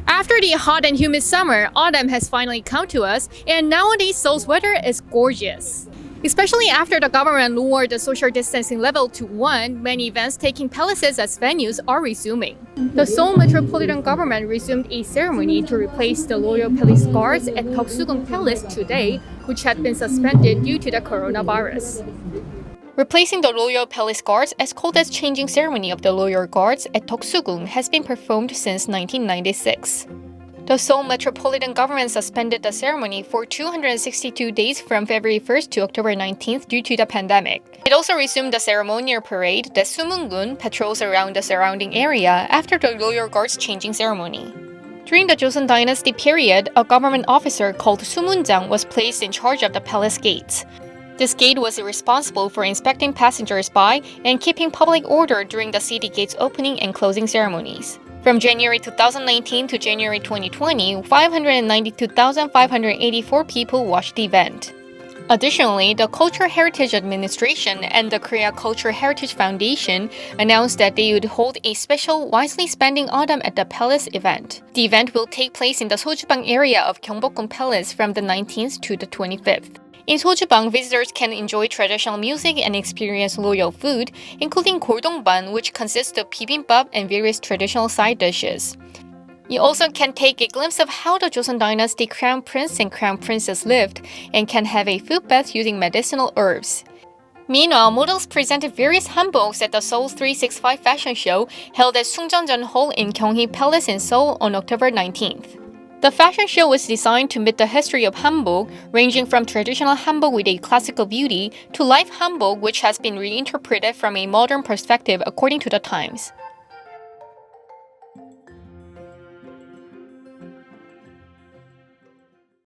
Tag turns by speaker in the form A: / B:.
A: After the hot and humid summer, autumn has finally come to us, and nowadays Seoul's weather is gorgeous. Especially after the government lowered the social distancing level to 1, many events taking palaces as venues are resuming. The Seoul Metropolitan Government resumed a ceremony to replace the Royal Palace Guards at Deoksugung Palace today, which had been suspended due to the coronavirus. Replacing the Royal Palace Guards as called as changing ceremony of the Royal Guards at Deoksugung has been performed since 1996. The Seoul Metropolitan Government suspended the ceremony for 262 days from February 1st to October 19th due to the pandemic. It also resumed the ceremonial parade that Sumungun patrols around the surrounding area after the Royal Guards changing ceremony. During the Joseon Dynasty period, a government officer called Sumunjang was placed in charge of the palace gates. This gate was responsible for inspecting passengers by and keeping public order during the city gates opening and closing ceremonies. From January 2019 to January 2020, 592,584 people watched the event. Additionally, the Cultural Heritage Administration and the Korea Cultural Heritage Foundation announced that they would hold a special Wisely Spending Autumn at the Palace event. The event will take place in the Sojubang area of Gyeongbokgung Palace from the 19th to the 25th. In Sojubang, visitors can enjoy traditional music and experience royal food, including 골동반, which consists of bibimbap and various traditional side dishes. You also can take a glimpse of how the Joseon Dynasty Crown Prince and Crown Princess lived, and can have a food bath using medicinal herbs. Meanwhile, models presented various hanboks at the Seoul 365 fashion show held at Sungjeonjeon Hall in Gyeonggi Palace in Seoul on October 19th. The fashion show was designed to meet the history of hanbok, ranging from traditional hanbok with a classical beauty to life hanbok which has been reinterpreted from a modern perspective according to the times.